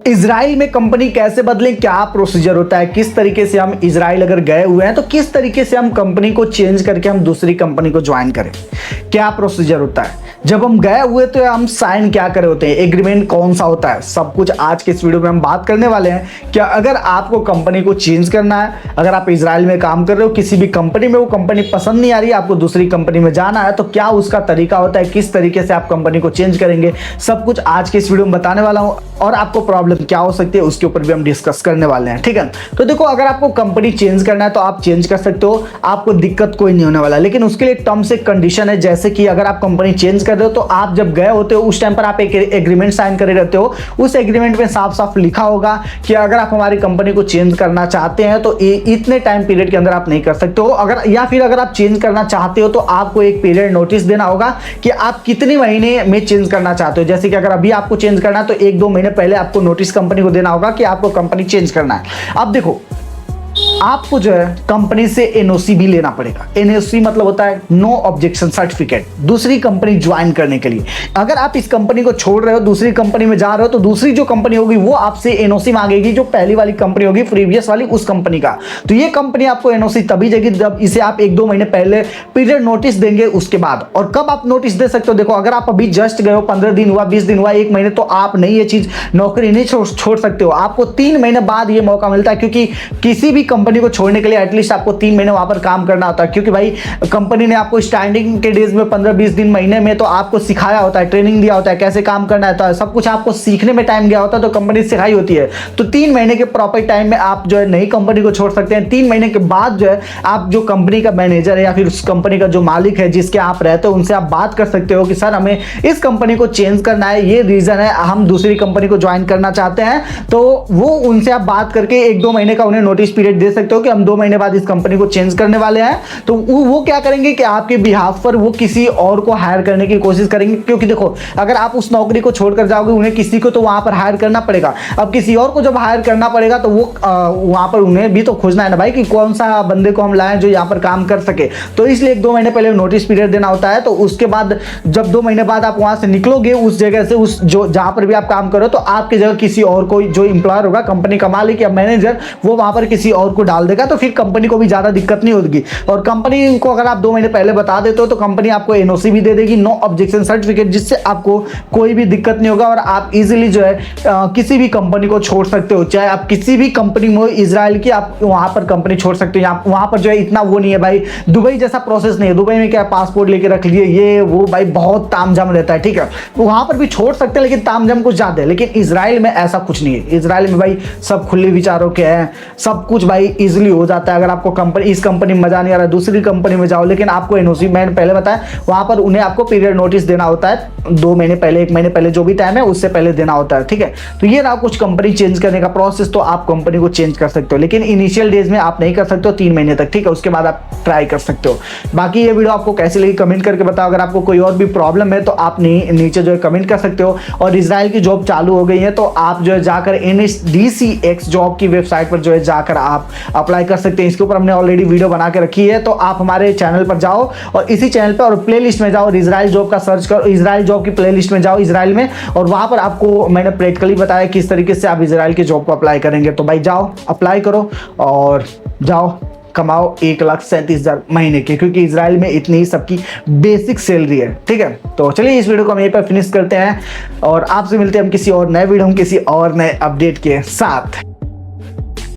Israel में company कैसे बदलें, क्या प्रोसीजर होता है, किस तरीके से हम इजराइल अगर गए हुए हैं तो किस तरीके से हम कंपनी को चेंज करके हम दूसरी कंपनी को ज्वाइन करें, क्या प्रोसीजर होता है, जब हम गए हुए तो हम साइन क्या करे होते हैं, एग्रीमेंट कौन सा होता है, सब कुछ आज के इस वीडियो में हम बात करने वाले हैं। क्या अगर आपको कंपनी को चेंज करना है, अगर आप इजराइल में काम कर रहे हो, किसी भी कंपनी में वो कंपनी पसंद नहीं आ रही है, आपको दूसरी कंपनी में जाना है, तो क्या उसका तरीका होता है, किस तरीके से आप कंपनी को चेंज करेंगे, सब कुछ आज के इस वीडियो में बताने वाला हूं। और आपको प्रॉब्लम क्या हो सकती है उसके ऊपर भी हम डिस्कस करने वाले हैं, ठीक है। तो देखो, अगर आपको कंपनी चेंज करना है तो आप चेंज कर सकते हो, आपको दिक्कत कोई नहीं होने वाला, लेकिन उसके लिए टर्म्स एक कंडीशन है। जैसे कि अगर आप कंपनी चेंज कर रहे हो तो आप जब गए होते हो उस टाइम पर आप एक एग्रीमेंट साइन करे रहते हो, उस एग्रीमेंट में साफ साफ लिखा होगा कि अगर आप हमारी कंपनी को चेंज करना चाहते हैं तो इतने टाइम पीरियड के अंदर आप नहीं कर सकते हो, अगर या फिर अगर आप चेंज करना चाहते हो तो आपको एक पीरियड नोटिस देना होगा कि आप कितने महीने में चेंज करना चाहते हो। जैसे कि अगर अभी आपको चेंज करना है तो 1-2 महीने पहले आपको नोटिस कंपनी को देना होगा कि आपको कंपनी चेंज करना है। अब देखो, आपको जो है कंपनी से एनओसी भी लेना पड़ेगा। एनओसी मतलब होता है नो ऑब्जेक्शन सर्टिफिकेट, दूसरी कंपनी ज्वाइन करने के लिए। अगर आप इस कंपनी को छोड़ रहे हो, दूसरी कंपनी में जा रहे हो, तो दूसरी जो कंपनी होगी वो आपसे एनओसी मांगेगी, जो पहली वाली कंपनी होगी प्रीवियस वाली उस कंपनी का। तो ये कंपनी आपको एनओसी तभी देगी जब इसे आप 1-2 महीने पहले पीरियड नोटिस देंगे उसके बाद। और कब आप नोटिस दे सकते हो, देखो अगर आप अभी जस्ट गए हो, 15 दिन हुआ, 20 दिन हुआ, 1 महीने, तो आप नहीं ये चीज नौकरी नहीं छोड़ सकते हो। आपको 3 महीने बाद ये मौका मिलता है, क्योंकि किसी भी कंपनी को छोड़ने के लिए एटलीस्ट आपको 3 महीने वहां पर काम करना होता है। क्योंकि भाई कंपनी ने आपको स्टार्टिंग के डेज में 15-20 दिन, महीने में तो आपको सिखाया होता है, ट्रेनिंग दिया होता है, कैसे काम करना है, तो सब कुछ आपको सीखने में टाइम गया होता है, तो कंपनी सिखाई होती है। तो 3 महीने के प्रॉपर टाइम में आप जो है नई कंपनी को छोड़ सकते हैं। 3 महीने के बाद जो है आप जो कंपनी का मैनेजर है या फिर उस कंपनी का जो मालिक है जिसके आप रहते हो, उनसे आप बात कर सकते हो कि सर हमें इस कंपनी को चेंज करना है, ये रीजन है, हम दूसरी कंपनी को ज्वाइन करना चाहते हैं। तो वो उनसे आप बात करके 1-2 महीने का उन्हें नोटिस पीरियड दे सकते हो कि हम 2 महीने बाद इस कंपनी को चेंज करने वाले हैं। तो वो क्या करेंगे कि आपके बिहाफ पर वो किसी और को हायर करने की कोशिश करेंगे। क्योंकि देखो, अगर आप उस नौकरी को छोड़कर जाओगे, उन्हें किसी को तो वहां पर हायर करना पड़ेगा। अब किसी और को जब हायर करना पड़ेगा तो वो वहां पर उन्हें भी तो खोजना है ना भाई, कि कौन सा बंदे को हम लाएं जो यहाँ पर काम कर सके। तो इसलिए 1-2 महीने पहले नोटिस पीरियड देना होता है। तो उसके बाद जब 2 महीने बाद आप वहां से निकलोगे उस जगह से, उस जो जहां पर भी आप काम करो, तो आपकी जगह किसी और को, जो एम्प्लॉयर होगा, कंपनी का मालिक या मैनेजर, वो वहां पर किसी और को डाल देगा। तो फिर कंपनी को भी ज्यादा दिक्कत नहीं होगी। और कंपनी को अगर आप 2 महीने पहले बता देते हो तो कंपनी आपको एनओसी भी दे देगी, नो ऑब्जेक्शन सर्टिफिकेट, जिससे आपको कोई भी दिक्कत नहीं होगा और आप इजीली जो है किसी भी कंपनी को छोड़ सकते हो। चाहे आप किसी भी कंपनी में, इजराइल की, आप वहां पर कंपनी छोड़ सकते हो। वहां पर जो है इतना वो नहीं है भाई, दुबई जैसा प्रोसेस नहीं है। दुबई में क्या, पासपोर्ट लेके रख लिए, ये वो भाई बहुत तामझाम रहता है, ठीक है। वहां पर भी छोड़ सकते हैं लेकिन तामझाम कुछ ज्यादा है। लेकिन इजराइल में ऐसा कुछ नहीं है। इजराइल में भाई सब खुले विचारों के हैं, सब कुछ भाई इजिली हो जाता है। अगर आपको इस कंपनी में मजा नहीं आ रहा है, दूसरी कंपनी में जाओ, लेकिन आपको एनओसी, मैंने पहले बताया, वहां पर उन्हें आपको पीरियड नोटिस देना होता है 2 महीने पहले, 1 महीने पहले, जो भी टाइम है उससे पहले देना होता है, ठीक है। तो ये रहा कुछ कंपनी चेंज करने का प्रोसेस। तो आप कंपनी को चेंज कर सकते हो, लेकिन इनिशियल डेज में आप नहीं कर सकते हो, 3 महीने तक, ठीक है। उसके बाद आप ट्राई कर सकते हो। बाकी ये वीडियो आपको कैसी लगी कमेंट करके बताओ। अगर आपको कोई और भी प्रॉब्लम है तो आप नीचे जो है कमेंट कर सकते हो। और इजराइल की जॉब चालू हो गई है तो आप जो है जाकर NSDCX जॉब की वेबसाइट पर जो है जाकर आप अप्लाई कर सकते हैं। इसके ऊपर हमने ऑलरेडी वीडियो बना के रखी है, तो आप हमारे चैनल पर जाओ और इसी चैनल पर और प्लेलिस्ट में जाओ, इजराइल जॉब का सर्च करो, इजराइल जॉब की प्लेलिस्ट में जाओ इजराइल में, और वहां पर आपको मैंने प्रैक्टिकली बताया किस तरीके से आप इजराइल की जॉब को अप्लाई करेंगे। तो भाई जाओ, अप्लाई करो और जाओ कमाओ 1,37,000 महीने के, क्योंकि इजराइल में इतनी ही सबकी बेसिक सैलरी है, ठीक है। तो चलिए इस वीडियो को हम यहीं पर फिनिश करते हैं और आपसे मिलते हैं हम किसी और नए वीडियो में किसी और नए अपडेट के साथ।